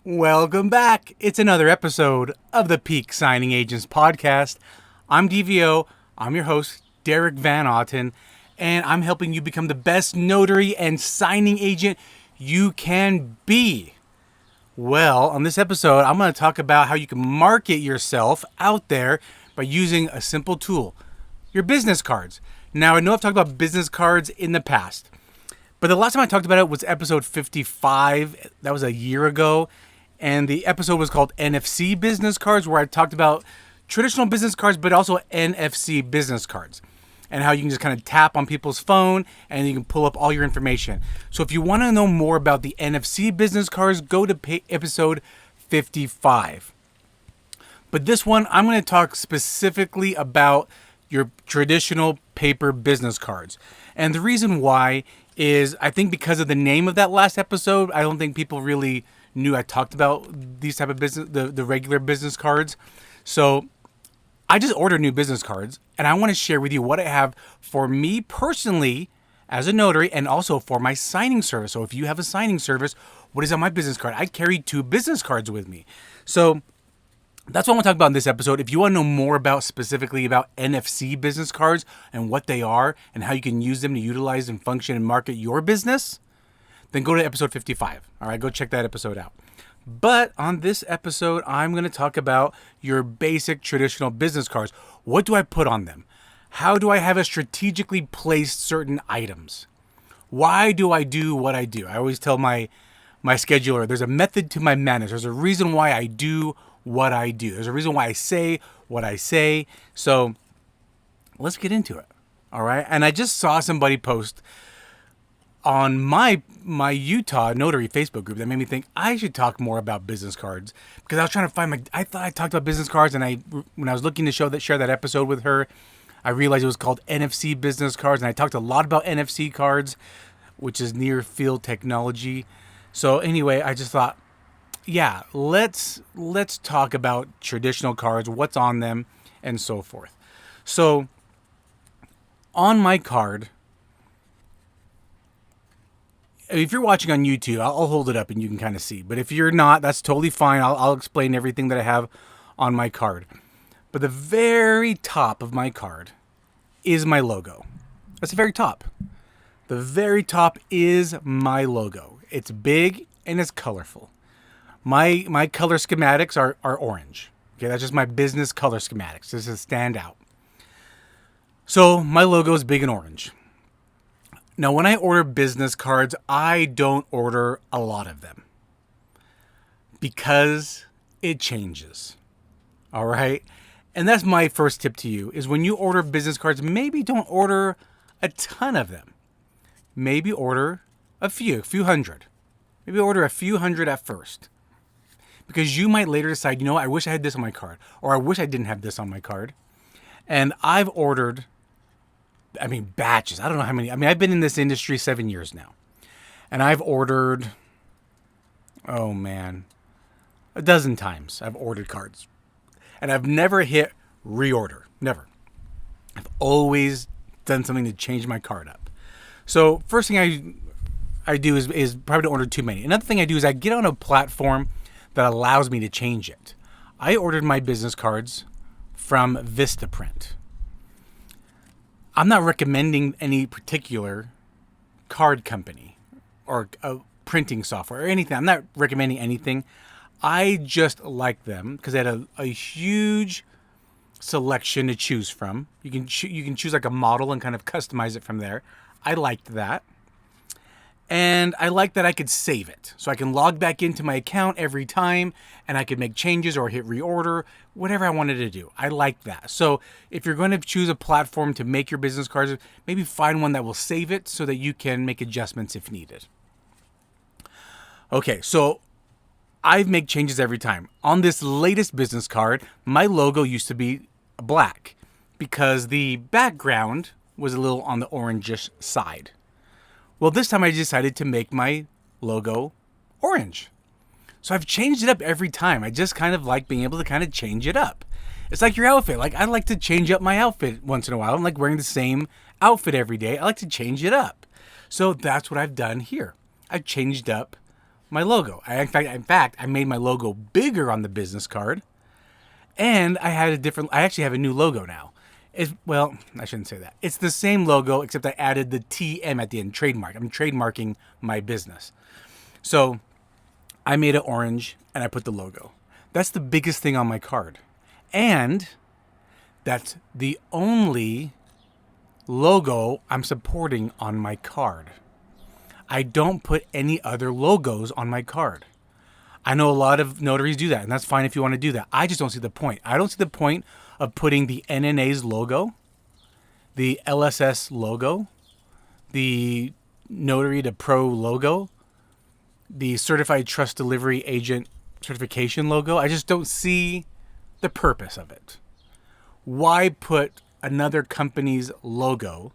Welcome back. It's another episode of the Peak Signing Agents podcast. I'm DVO. I'm your host, Derek Van Otten, and I'm helping you become the best notary and signing agent you can be. Well, on this episode, I'm going to talk about how you can market yourself out there by using a simple tool, your business cards. Now, I know I've talked about business cards in the past, but the last time I talked about it was episode 55. That was a year ago. And the episode was called NFC business cards, where I talked about traditional business cards, but also NFC business cards and how you can just kind of tap on people's phone and you can pull up all your information. So if you want to know more about the NFC business cards, go to episode 55. But this one, I'm going to talk specifically about your traditional paper business cards. And the reason why is I think because of the name of that last episode, I don't think people really knew I talked about these type of business, the regular business cards. So I just ordered new business cards and I want to share with you what I have for me personally as a notary and also for my signing service. So if you have a signing service, what is on my business card? I carry 2 business cards with me. So that's what I want to talk about in this episode. If you want to know more about specifically about NFC business cards and what they are and how you can use them to utilize and function and market your business, then go to episode 55. All right, go check that episode out. But on this episode, I'm going to talk about your basic traditional business cards. What do I put on them? How do I have a strategically placed certain items? Why do I do what I do? I always tell my scheduler, there's a method to my madness. There's a reason why I do what I do. There's a reason why I say what I say. So let's get into it. All right. And I just saw somebody post on my Utah Notary Facebook group that made me think I should talk more about business cards, because I was trying to find I thought I talked about business cards, and when I was looking to share that episode with her, I realized it was called NFC business cards, and I talked a lot about NFC cards, which is near field technology. So anyway, I just thought, yeah, let's talk about traditional cards, what's on them, and so forth. So on my card, if you're watching on YouTube, I'll hold it up and you can kind of see. But if you're not, that's totally fine. I'll explain everything that I have on my card. But the very top of my card is my logo. That's the very top. The very top is my logo. It's big and it's colorful. My color schematics are orange. Okay, that's just my business color schematics. This is stand out. So my logo is big and orange. Now, when I order business cards, I don't order a lot of them because it changes. All right. And that's my first tip to you is when you order business cards, maybe don't order a ton of them. Maybe order a few hundred. Maybe order a few hundred at first, because you might later decide, I wish I had this on my card, or I wish I didn't have this on my card. And I've ordered, batches. I don't know how many. I've been in this industry 7 years now. And I've ordered, a dozen times I've ordered cards. And I've never hit reorder. Never. I've always done something to change my card up. So first thing I do is probably don't order too many. Another thing I do is I get on a platform that allows me to change it. I ordered my business cards from Vistaprint. I'm not recommending any particular card company or printing software or anything. I'm not recommending anything. I just like them because they had a huge selection to choose from. You can choose like a model and kind of customize it from there. I liked that. And I like that I could save it. So I can log back into my account every time and I could make changes or hit reorder, whatever I wanted to do. I like that. So if you're going to choose a platform to make your business cards, maybe find one that will save it so that you can make adjustments if needed. Okay, so I make changes every time. On this latest business card, my logo used to be black because the background was a little on the orangish side. Well, this time I decided to make my logo orange. So I've changed it up every time. I just kind of like being able to kind of change it up. It's like your outfit. Like I like to change up my outfit once in a while. I'm like wearing the same outfit every day. I like to change it up. So that's what I've done here. I've changed up my logo. In fact, I made my logo bigger on the business card, and I actually have a new logo now. Well, I shouldn't say that. It's the same logo, except I added the TM at the end, trademark. I'm trademarking my business. So I made it orange, and I put the logo. That's the biggest thing on my card. And that's the only logo I'm supporting on my card. I don't put any other logos on my card. I know a lot of notaries do that, and that's fine if you want to do that. I just don't see the point. I don't see the point of putting the NNA's logo, the LSS logo, the Notary to Pro logo, the Certified Trust Delivery Agent certification logo. I just don't see the purpose of it. Why put another company's logo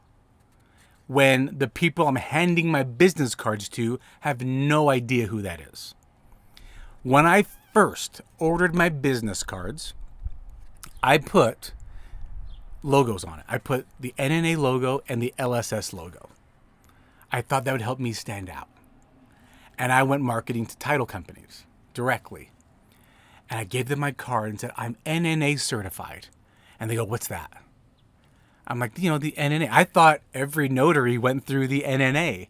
when the people I'm handing my business cards to have no idea who that is? When I first ordered my business cards, I put logos on it. I put the NNA logo and the LSS logo. I thought that would help me stand out. And I went marketing to title companies directly. And I gave them my card and said, I'm NNA certified. And they go, what's that? I'm like, the NNA. I thought every notary went through the NNA.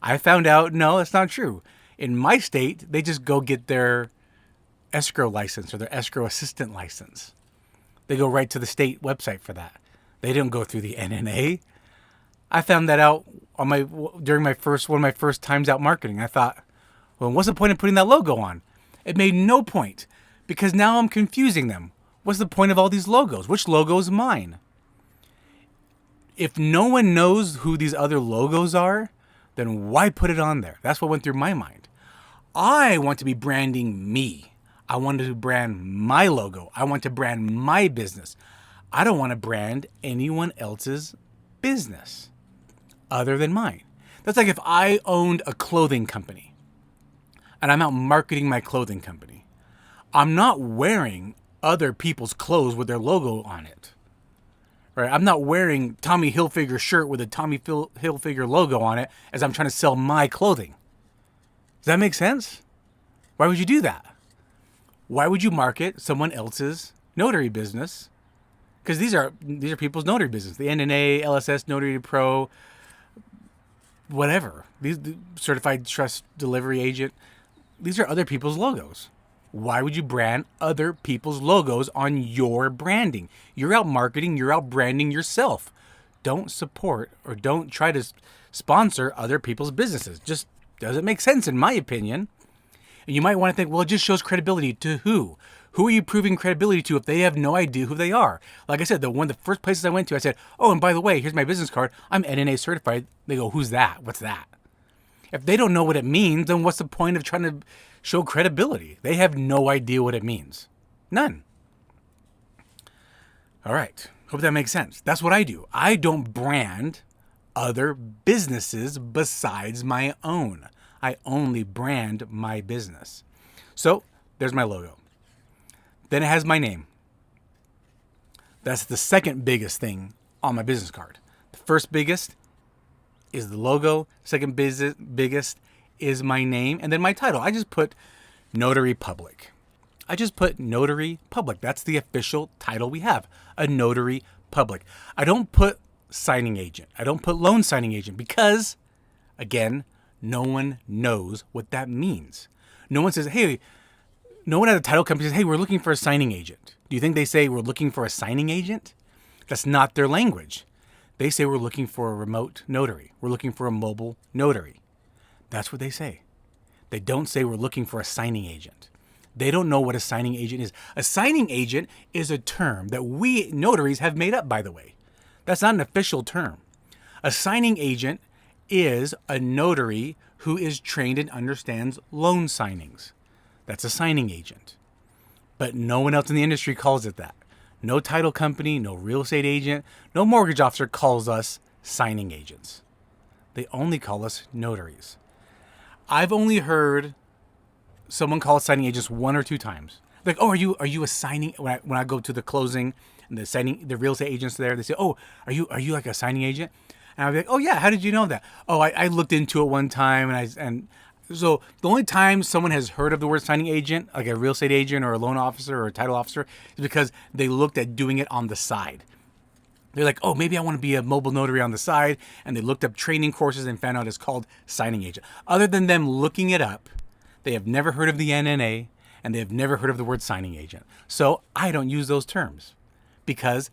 I found out, no, that's not true. In my state, they just go get their escrow license or their escrow assistant license. They go right to the state website for that. They don't go through the NNA. I found that out during one of my first times out marketing. I thought, well, what's the point of putting that logo on? It made no point, because now I'm confusing them. What's the point of all these logos? Which logo is mine? If no one knows who these other logos are, then why put it on there? That's what went through my mind. I want to be branding me. I want to brand my logo. I want to brand my business. I don't want to brand anyone else's business other than mine. That's like if I owned a clothing company and I'm out marketing my clothing company. I'm not wearing other people's clothes with their logo on it. Right? I'm not wearing Tommy Hilfiger shirt with a Tommy Hilfiger logo on it as I'm trying to sell my clothing. Does that make sense? Why would you do that? Why would you market someone else's notary business? Because these are people's notary business. The NNA, LSS, Notary Pro, whatever. The Certified Trust Delivery Agent. These are other people's logos. Why would you brand other people's logos on your branding? You're out marketing, you're out branding yourself. Don't support or don't try to sponsor other people's businesses. Just doesn't make sense in my opinion. And you might want to think, well, it just shows credibility to who? Who are you proving credibility to if they have no idea who they are? Like I said, one of the first places I went to, I said, oh, and by the way, here's my business card. I'm NNA certified. They go, who's that? What's that? If they don't know what it means, then what's the point of trying to show credibility? They have no idea what it means. None. All right. Hope that makes sense. That's what I do. I don't brand other businesses besides my own. I only brand my business. So there's my logo. Then it has my name. That's the second biggest thing on my business card. The first biggest is the logo. Second biggest is my name. And then my title. I just put Notary Public. I just put Notary Public. That's the official title we have. A Notary Public. I don't put signing agent. I don't put loan signing agent because, again, no one knows what that means. No one says, hey, no one at a title company says, hey, we're looking for a signing agent. Do you think they say we're looking for a signing agent? That's not their language. They say we're looking for a remote notary. We're looking for a mobile notary. That's what they say. They don't say we're looking for a signing agent. They don't know what a signing agent is. A signing agent is a term that we notaries have made up, by the way. That's not an official term. A signing agent is a notary who is trained and understands loan signings. That's a signing agent. But no one else in the industry calls it that. No title company, no real estate agent, no mortgage officer calls us signing agents. They only call us notaries. I've only heard someone call us signing agents one or two times. Like, oh, are you a signing? When I go to the closing and the real estate agents there, they say, oh, are you like a signing agent? And I'll be like, oh yeah, how did you know that? Oh, I looked into it one time and So the only time someone has heard of the word signing agent, like a real estate agent or a loan officer or a title officer, is because they looked at doing it on the side. They're like, oh, maybe I want to be a mobile notary on the side. And they looked up training courses and found out it's called signing agent. Other than them looking it up, they have never heard of the NNA and they have never heard of the word signing agent. So I don't use those terms because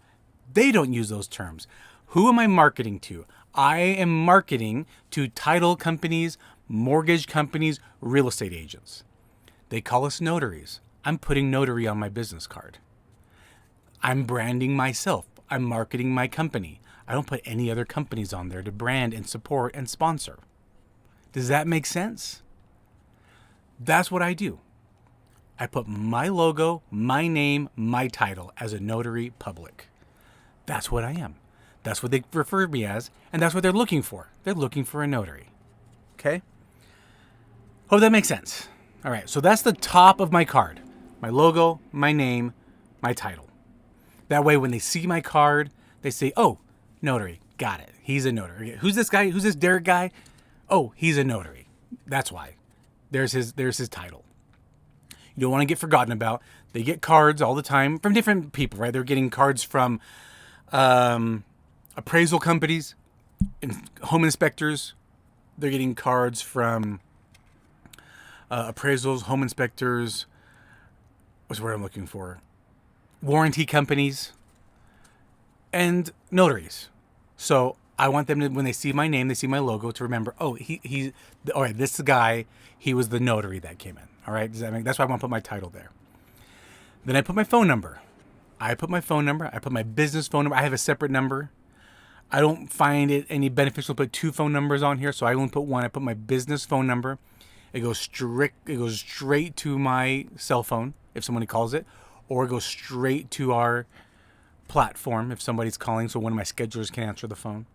they don't use those terms. Who am I marketing to? I am marketing to title companies, mortgage companies, real estate agents. They call us notaries. I'm putting notary on my business card. I'm branding myself. I'm marketing my company. I don't put any other companies on there to brand and support and sponsor. Does that make sense? That's what I do. I put my logo, my name, my title as a notary public. That's what I am. That's what they refer me as, and that's what they're looking for. They're looking for a notary. Okay? Hope that makes sense. All right, so that's the top of my card. My logo, my name, my title. That way, when they see my card, they say, oh, notary. Got it. He's a notary. Who's this guy? Who's this Derek guy? Oh, he's a notary. That's why. There's his title. You don't want to get forgotten about. They get cards all the time from different people, right? They're getting cards from appraisal companies and home inspectors. They're getting cards from appraisals, home inspectors. What's the word I'm looking for? Warranty companies, and notaries. So I want them to, when they see my name, they see my logo, to remember, oh, all right, this guy, he was the notary that came in. All right, that's why I want to put my title there. Then I put my phone number. I put my business phone number. I have a separate number. I don't find it any beneficial to put two phone numbers on here, so I only put one. I put my business phone number. It goes straight to my cell phone if somebody calls it, or go straight to our platform if somebody's calling, so one of my schedulers can answer the phone.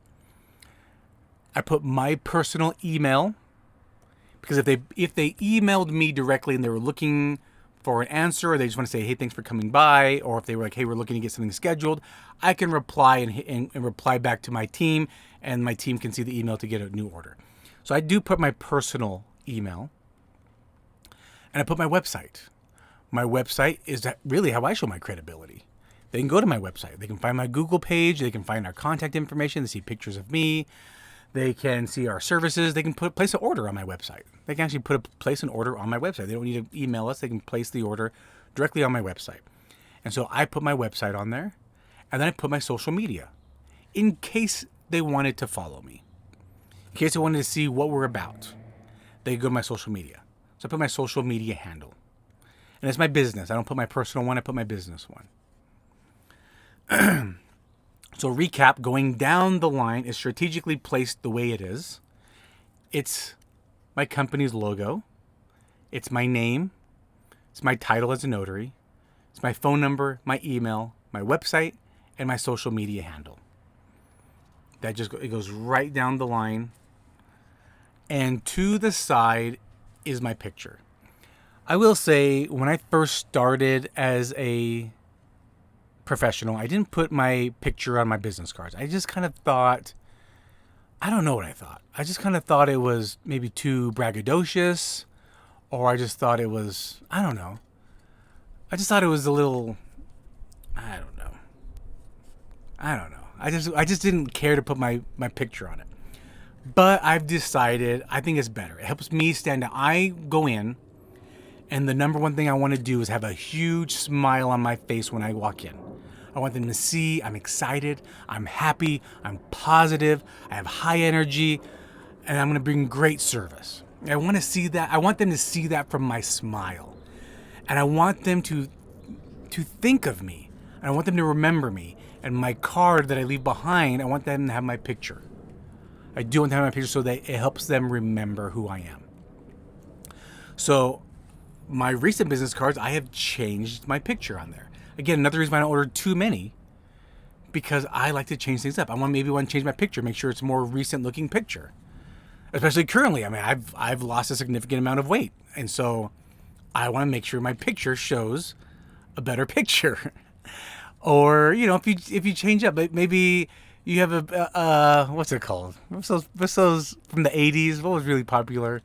I put my personal email, because if they emailed me directly and they were looking for an answer, or they just want to say, hey, thanks for coming by, or if they were like, hey, we're looking to get something scheduled, I can reply and reply back to my team, and my team can see the email to get a new order. So I do put my personal email, and I put my website. My website is really how I show my credibility. They can go to my website. They can find my Google page. They can find our contact information. They see pictures of me. They can see our services. They can place an order on my website. They can actually place an order on my website. They don't need to email us. They can place the order directly on my website. And so I put my website on there, and then I put my social media in case they wanted to follow me, in case they wanted to see what we're about. They go to my social media. So I put my social media handle. And it's my business. I don't put my personal one. I put my business one. So recap, going down the line is strategically placed the way it is. It's my company's logo. It's my name. It's my title as a notary. It's my phone number, my email, my website, and my social media handle. It goes right down the line. And to the side is my picture. I will say, when I first started as a professional, I didn't put my picture on my business cards. I just kind of thought, I don't know what I thought. I just kind of thought it was maybe too braggadocious, or I just thought it was, I don't know. I just thought it was a little, I don't know. I just didn't care to put my picture on it. But I've decided, I think it's better. It helps me stand out. I go in, and the number one thing I want to do is have a huge smile on my face when I walk in. I want them to see I'm excited, I'm happy, I'm positive, I have high energy, and I'm going to bring great service. I want to see that. I want them to see that from my smile. And I want them to think of me. And I want them to remember me. And my card that I leave behind, I want them to have my picture. I do want them to have my picture so that it helps them remember who I am. So my recent business cards, I have changed my picture on there. Again, another reason why I don't order too many, because I like to change things up. I want to change my picture, make sure it's a more recent looking picture. Especially currently. I mean, I've lost a significant amount of weight, and so I want to make sure my picture shows a better picture. Or, if you change up, maybe you have a what's it called? What's those from the 80s? What was really popular?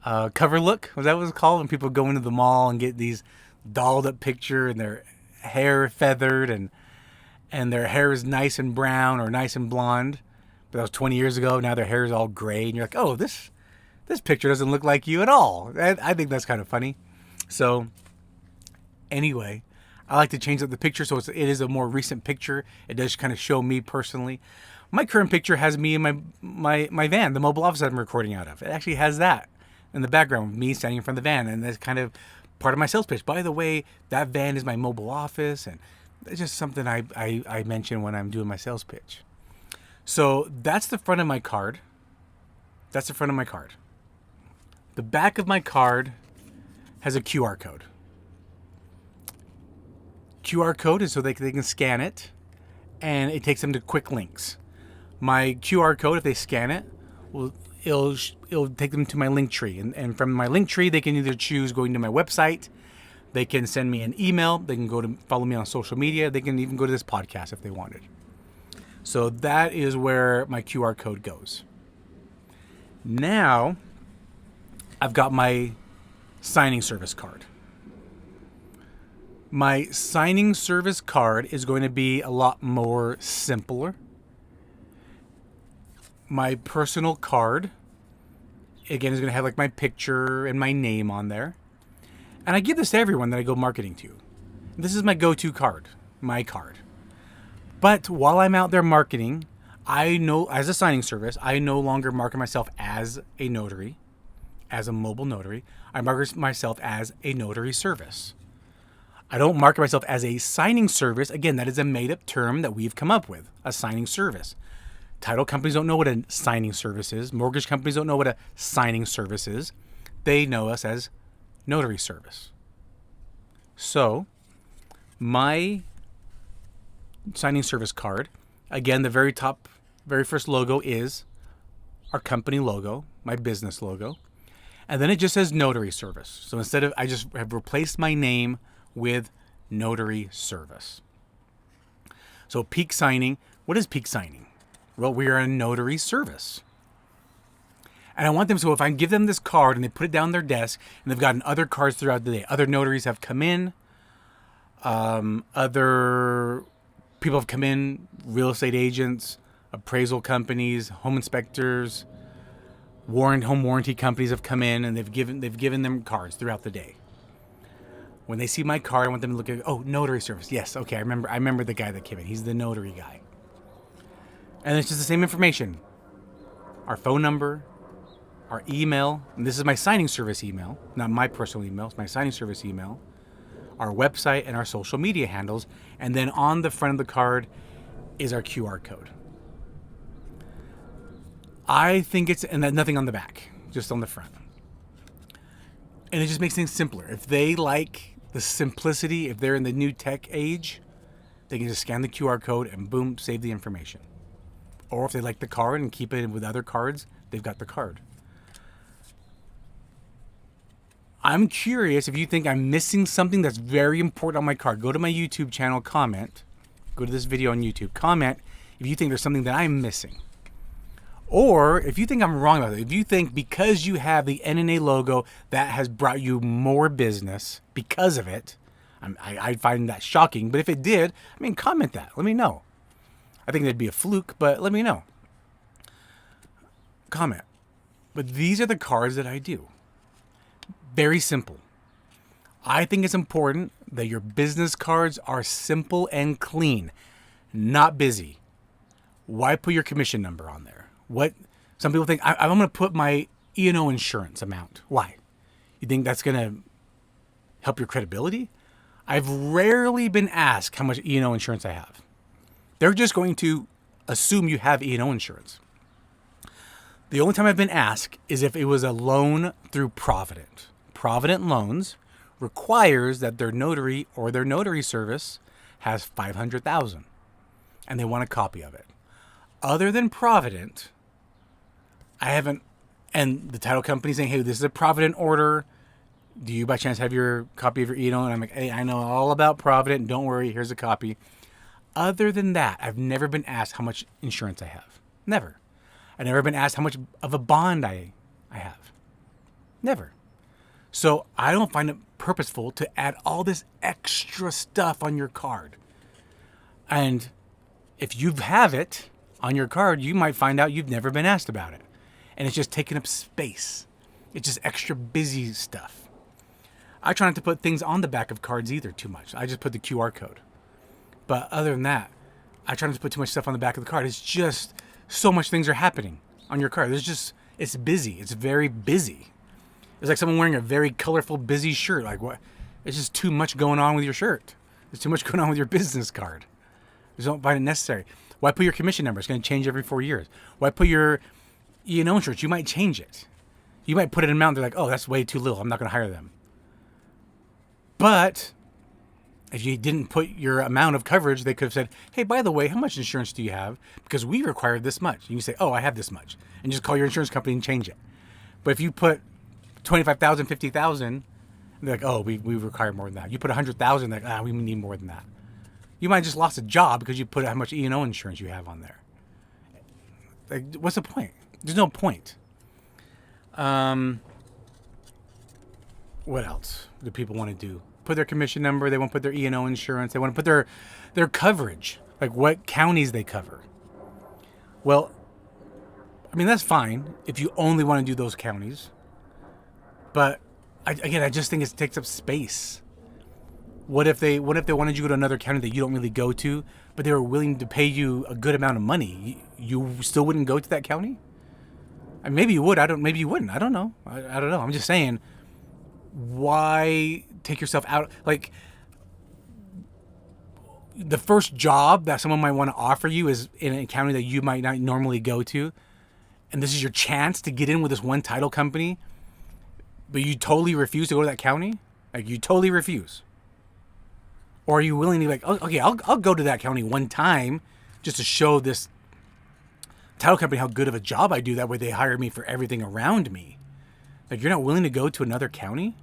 cover look. Was that what it's called? When people go into the mall and get these dolled up picture and their hair feathered and their hair is nice and brown or nice and blonde. But that was 20 years ago. Now their hair is all gray, and you're like, oh, this picture doesn't look like you at all. I think that's kind of funny. So anyway, I like to change up the picture so it is a more recent picture. It does kind of show me personally. My current picture has me in my van, the mobile office that I'm recording out of. It actually has that in the background, me standing in front of the van, and that's kind of part of my sales pitch. By the way, that van is my mobile office, and it's just something I mention when I'm doing my sales pitch. So that's the front of my card. That's the front of my card. The back of my card has a QR code. QR code is so they can scan it, and it takes them to quick links. My QR code, if they scan it, it'll take them to my link tree. And from my link tree, they can either choose going to my website, they can send me an email, they can go to follow me on social media, they can even go to this podcast if they wanted. So that is where my QR code goes. Now, I've got my signing service card. My signing service card is going to be a lot more simpler. My personal card, again, is going to have like my picture and my name on there. And I give this to everyone that I go marketing to. This is my go-to card, my card. But while I'm out there marketing, I know as a signing service, I no longer market myself as a notary, as a mobile notary. I market myself as a notary service. I don't market myself as a signing service. Again, that is a made-up term that we've come up with, a signing service. Title companies don't know what a signing service is. Mortgage companies don't know what a signing service is. They know us as notary service. So, my signing service card, again, the very top, very first logo is our company logo, my business logo. And then it just says notary service. So instead of, I just have replaced my name with notary service. So peak signing, what is peak signing? Well, we are a notary service. And I want them, so if I give them this card and they put it down their desk and they've gotten other cards throughout the day, other notaries have come in, other people have come in, real estate agents, appraisal companies, home inspectors, home warranty companies have come in and they've given them cards throughout the day. When they see my card, I want them to look at, oh, notary service. Yes, okay, I remember the guy that came in. He's the notary guy. And it's just the same information. Our phone number, our email, and this is my signing service email, not my personal email, it's my signing service email, our website, and our social media handles. And then on the front of the card is our QR code. I think and then nothing on the back, just on the front. And it just makes things simpler. If they like the simplicity, if they're in the new tech age, they can just scan the QR code and boom, save the information. Or if they like the card and keep it with other cards, they've got the card. I'm curious if you think I'm missing something that's very important on my card. Go to my YouTube channel, comment. Go to this video on YouTube, comment if you think there's something that I'm missing. Or if you think I'm wrong about it, if you think because you have the NNA logo that has brought you more business because of it, I find that shocking. But if it did, comment that. Let me know. I think that'd be a fluke, but let me know. Comment. But these are the cards that I do. Very simple. I think it's important that your business cards are simple and clean, not busy. Why put your commission number on there? Some people think, I'm going to put my E&O insurance amount. Why? You think that's going to help your credibility? I've rarely been asked how much E&O insurance I have. They're just going to assume you have E&O insurance. The only time I've been asked is if it was a loan through Provident. Provident Loans requires that their notary or their notary service has $500,000 and they want a copy of it. Other than Provident, I haven't, and the title company saying, hey, this is a Provident order. Do you by chance have your copy of your E&O? And I'm like, hey, I know all about Provident. Don't worry, here's a copy. Other than that, I've never been asked how much insurance I have. Never. I've never been asked how much of a bond I have. Never. So I don't find it purposeful to add all this extra stuff on your card. And if you have it on your card, you might find out you've never been asked about it. And it's just taking up space. It's just extra busy stuff. I try not to put things on the back of cards either too much. I just put the QR code. But other than that, I try not to put too much stuff on the back of the card. It's just so much things are happening on your card. It's busy. It's very busy. It's like someone wearing a very colorful, busy shirt. Like what? It's just too much going on with your shirt. There's too much going on with your business card. Just don't find it necessary. Why put your commission number? It's going to change every 4 years. Why put your E&O insurance? You might change it. You might put it in an amount. They're like, oh, that's way too little. I'm not going to hire them. But if you didn't put your amount of coverage, they could have said, hey, by the way, how much insurance do you have? Because we require this much. And you say, oh, I have this much. And just call your insurance company and change it. But if you put 25,000, 50,000, they're like, oh, we require more than that. You put 100,000, like, we need more than that. You might have just lost a job because you put how much E&O insurance you have on there. Like, what's the point? There's no point. What else do people want to do? Put their commission number. They want to put their E&O insurance. They want to put their coverage, like what counties they cover. Well, I mean, that's fine if you only want to do those counties. But I just think it takes up space. What if they wanted you to go to another county that you don't really go to, but they were willing to pay you a good amount of money? You still wouldn't go to that county? I mean, maybe you would. Maybe you wouldn't. I don't know. I don't know. I'm just saying, why take yourself out? Like, the first job that someone might want to offer you is in a county that you might not normally go to, and this is your chance to get in with this one title company, but you totally refuse to go to that county? Like, you totally refuse. Or are you willing to be like, oh, okay, I'll go to that county one time just to show this title company how good of a job I do. That way they hire me for everything around me. Like, you're not willing to go to another county?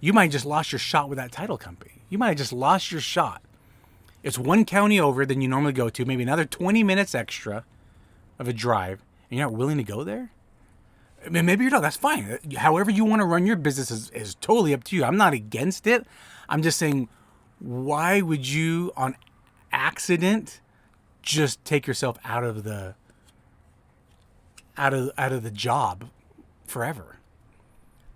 You might have just lost your shot with that title company. You might have just lost your shot. It's one county over than you normally go to, maybe another 20 minutes extra of a drive, and you're not willing to go there? I mean, maybe you're not. That's fine. However you want to run your business is totally up to you. I'm not against it. I'm just saying, why would you, on accident, just take yourself out of the job forever?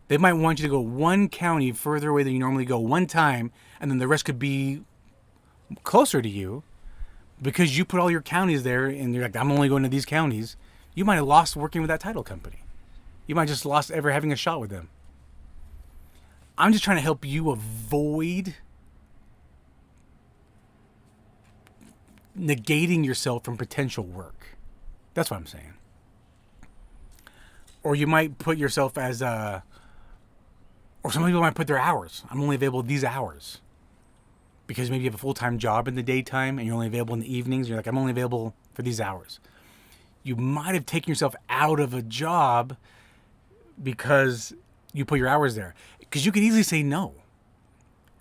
They might want you to go one county further away than you normally go one time, and then the rest could be closer to you because you put all your counties there, and you're like, I'm only going to these counties. You might have lost working with that title company. You might have just lost ever having a shot with them. I'm just trying to help you avoid negating yourself from potential work. That's what I'm saying. Or you might put yourself as or some people might put their hours. I'm only available these hours. Because maybe you have a full-time job in the daytime and you're only available in the evenings. You're like, I'm only available for these hours. You might have taken yourself out of a job because you put your hours there. Because you could easily say no.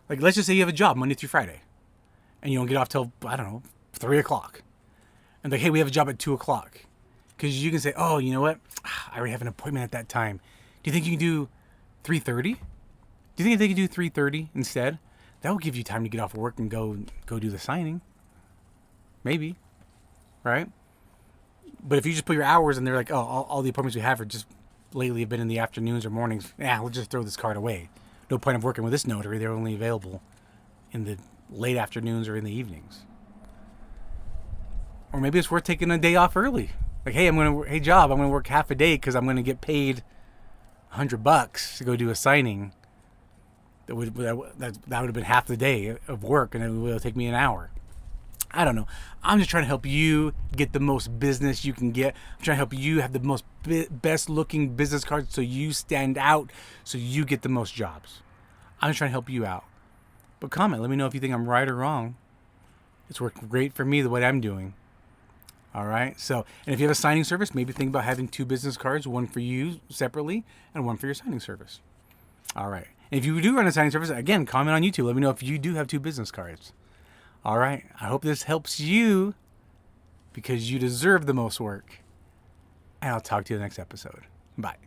Like, let's just say you have a job Monday through Friday. And you don't get off till, 3 o'clock. And like, hey, we have a job at 2 o'clock. Because you can say, oh, you know what? I already have an appointment at that time. Do you think you can do 3:30? Do you think they can do 3:30 instead? That will give you time to get off work and go do the signing. Maybe. Right? But if you just put your hours and they're like, oh, all the appointments we have are just lately have been in the afternoons or mornings. We'll just throw this card away. No point of working with this notary. They're only available in the late afternoons or in the evenings. Or maybe it's worth taking a day off early. Like, hey, I'm going to work half a day because I'm going to get paid $100 to go do a signing. That would have been half the day of work, and it will take me an hour. I don't know. I'm just trying to help you get the most business you can get. I'm trying to help you have the most best looking business cards so you stand out, so you get the most jobs. I'm just trying to help you out. But comment. Let me know if you think I'm right or wrong. It's working great for me the way I'm doing. All right. So, and if you have a signing service, maybe think about having 2 business cards, one for you separately and one for your signing service. All right. And if you do run a signing service, again, comment on YouTube. Let me know if you do have 2 business cards. All right. I hope this helps you because you deserve the most work. And I'll talk to you in the next episode. Bye.